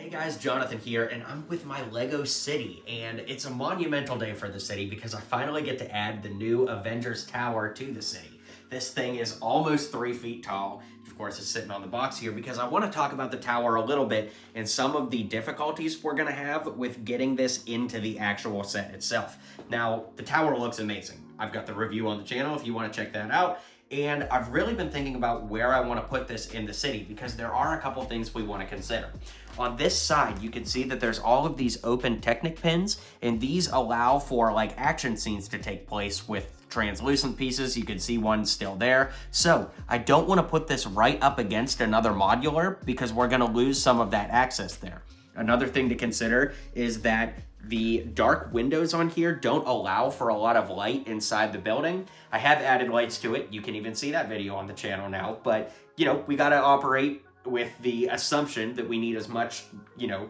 Hey guys, Jonathan here, and I'm with my LEGO city, and it's a monumental day for the city because I finally get to add the new Avengers Tower to the city. This thing is almost 3 feet tall. Of course, it's sitting on the box here because I want to talk about the tower a little bit and some of the difficulties we're going to have with getting this into the actual set itself. Now, the tower looks amazing. I've got the review on the channel if you want to check that out. And I've really been thinking about where I want to put this in the city because there are a couple things we want to consider. On this side, you can see that there's all of these open Technic pins, and these allow for like action scenes to take place with translucent pieces. You can see one still there. So I don't want to put this right up against another modular because we're going to lose some of that access there. Another thing to consider is that the dark windows on here don't allow for a lot of light inside the building. I have added lights to it. You can even see that video on the channel now, but you know, we got to operate with the assumption that we need as much,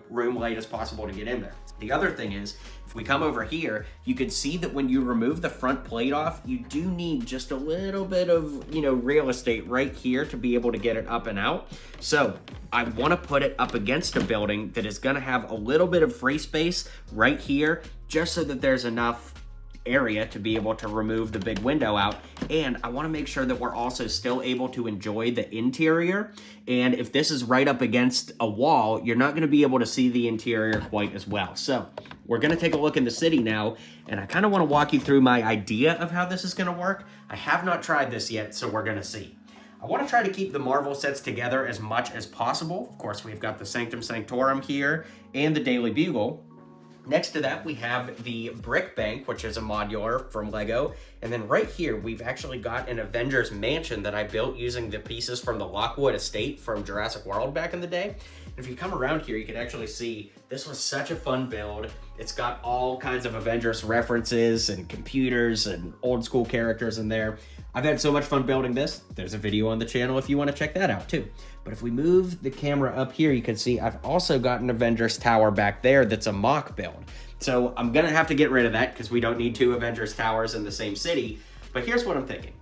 room light as possible to get in there. The other thing is, if we come over here, you can see that when you remove the front plate off, you do need just a little bit of, real estate right here to be able to get it up and out. So I want to put it up against a building that is going to have a little bit of free space right here, just so that there's enough area to be able to remove the big window out. And I want to make sure that we're also still able to enjoy the interior. And if this is right up against a wall, you're not going to be able to see the interior quite as well. So we're going to take a look in the city now, and I kind of want to walk you through my idea of how this is going to work. I have not tried this yet, so we're going to see. I want to try to keep the Marvel sets together as much as possible. Of course, we've got the Sanctum Sanctorum here and the Daily Bugle. Next to that, we have the Brick Bank, which is a modular from LEGO. And then right here, we've actually got an Avengers Mansion that I built using the pieces from the Lockwood Estate from Jurassic World back in the day. And if you come around here, you can actually see this was such a fun build. It's got all kinds of Avengers references and computers and old school characters in there. I've had so much fun building this. There's a video on the channel if you want to check that out too. But if we move the camera up here, you can see I've also got an Avengers Tower back there that's a mock build. So I'm gonna have to get rid of that because we don't need two Avengers Towers in the same city. But here's what I'm thinking.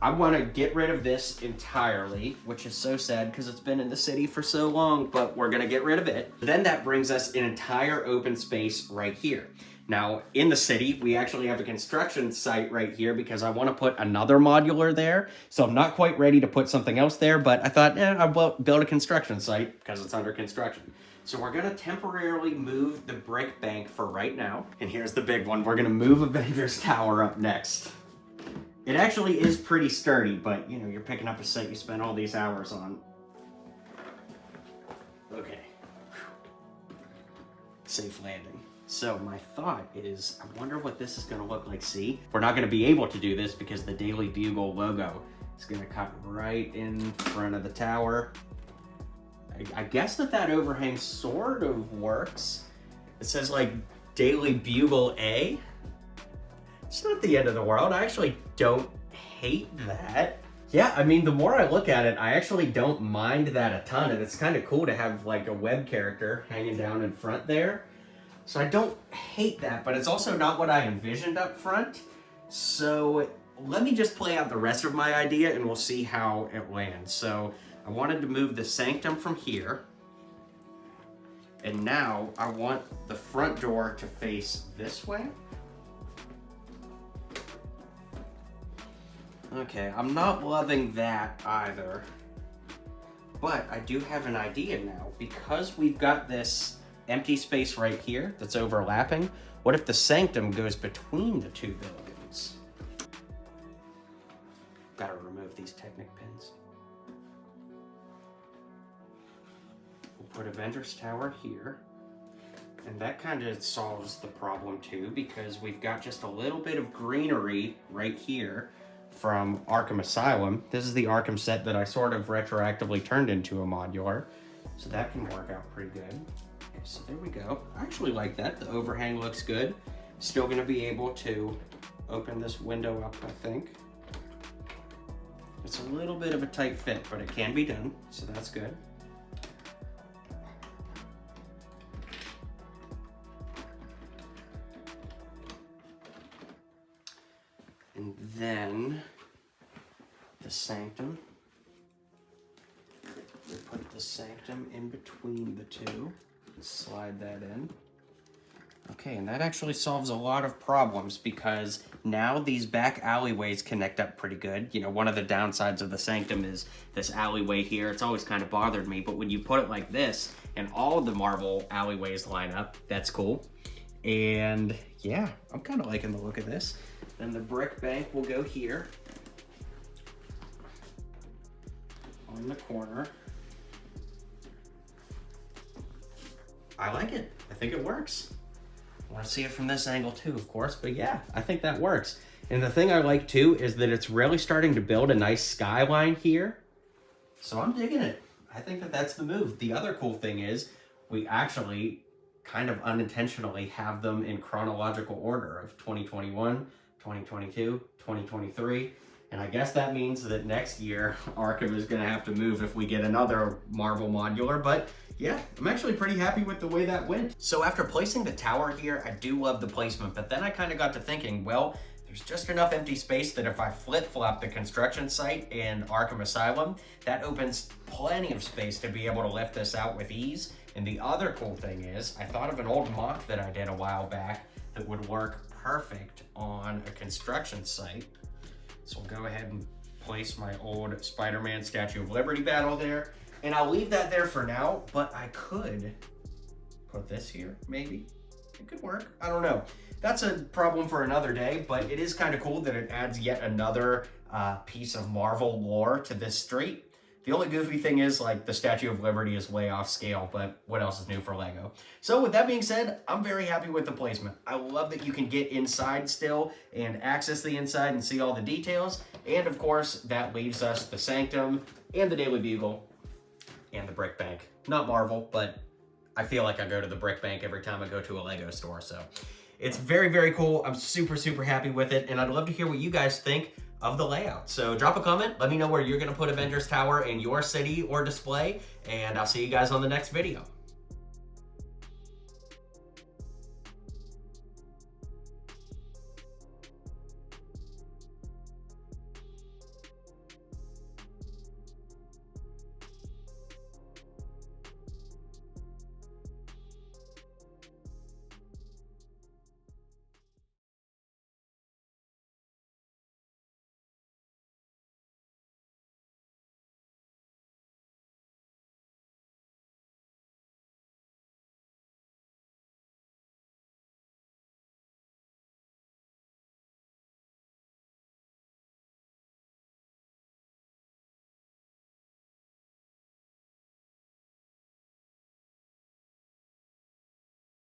I want to get rid of this entirely, which is so sad because it's been in the city for so long, but we're gonna get rid of it. Then that brings us an entire open space right here. Now, in the city, we actually have a construction site right here because I want to put another modular there. So I'm not quite ready to put something else there, but I thought, I'll build a construction site because it's under construction. So we're going to temporarily move the Brick Bank for right now. And here's the big one. We're going to move Avengers Tower up next. It actually is pretty sturdy, but, you're picking up a set you spent all these hours on. Okay. Safe landing. So my thought is, I wonder what this is going to look like. See, we're not going to be able to do this because the Daily Bugle logo is going to cut right in front of the tower. I guess that overhang sort of works. It says like Daily Bugle A. It's not the end of the world. I actually don't hate that. Yeah, I mean, the more I look at it, I actually don't mind that a ton. And it's kind of cool to have like a web character hanging down in front there. So I don't hate that, but it's also not what I envisioned up front. So let me just play out the rest of my idea and we'll see how it lands. So I wanted to move the Sanctum from here. And now I want the front door to face this way. Okay, I'm not loving that either. But I do have an idea now. Because we've got this empty space right here that's overlapping. What if the Sanctum goes between the two buildings? Gotta remove these Technic pins. We'll put Avengers Tower here. And that kind of solves the problem too, because we've got just a little bit of greenery right here from Arkham Asylum. This is the Arkham set that I sort of retroactively turned into a modular. So that can work out pretty good. So there we go. I actually like that. The overhang looks good. Still gonna be able to open this window up, I think. It's a little bit of a tight fit, but it can be done, so that's good. And then the Sanctum. We put the Sanctum in between the two. Slide that in. Okay, and that actually solves a lot of problems because now these back alleyways connect up pretty good. You know, one of the downsides of the Sanctum is this alleyway here. It's always kind of bothered me, but when you put it like this and all of the marble alleyways line up, that's cool. And yeah, I'm kind of liking the look of this. Then the brick bank will go here on the corner. I like it. I think it works. I want to see it from this angle too, of course, but yeah, I think that works. And the thing I like too is that it's really starting to build a nice skyline here. So I'm digging it. I think that that's the move. The other cool thing is we actually kind of unintentionally have them in chronological order of 2021, 2022, 2023. And I guess that means that next year Arkham is going to have to move if we get another Marvel modular, but yeah, I'm actually pretty happy with the way that went. So after placing the tower here, I do love the placement, but then I kind of got to thinking, well, there's just enough empty space that if I flip-flop the construction site in Arkham Asylum, that opens plenty of space to be able to lift this out with ease. And the other cool thing is, I thought of an old mock that I did a while back that would work perfect on a construction site. So we'll go ahead and place my old Spider-Man Statue of Liberty battle there. And I'll leave that there for now, but I could put this here, maybe. It could work, I don't know. That's a problem for another day, but it is kind of cool that it adds yet another piece of Marvel lore to this street. The only goofy thing is, like, the Statue of Liberty is way off scale, but what else is new for LEGO? So with that being said, I'm very happy with the placement. I love that you can get inside still and access the inside and see all the details. And of course, that leaves us the Sanctum and the Daily Bugle and the brick bank. Not Marvel, but I feel like I go to the brick bank every time I go to a LEGO store. So it's very, very cool. I'm super, super happy with it. And I'd love to hear what you guys think of the layout. So drop a comment. Let me know where you're going to put Avengers Tower in your city or display. And I'll see you guys on the next video.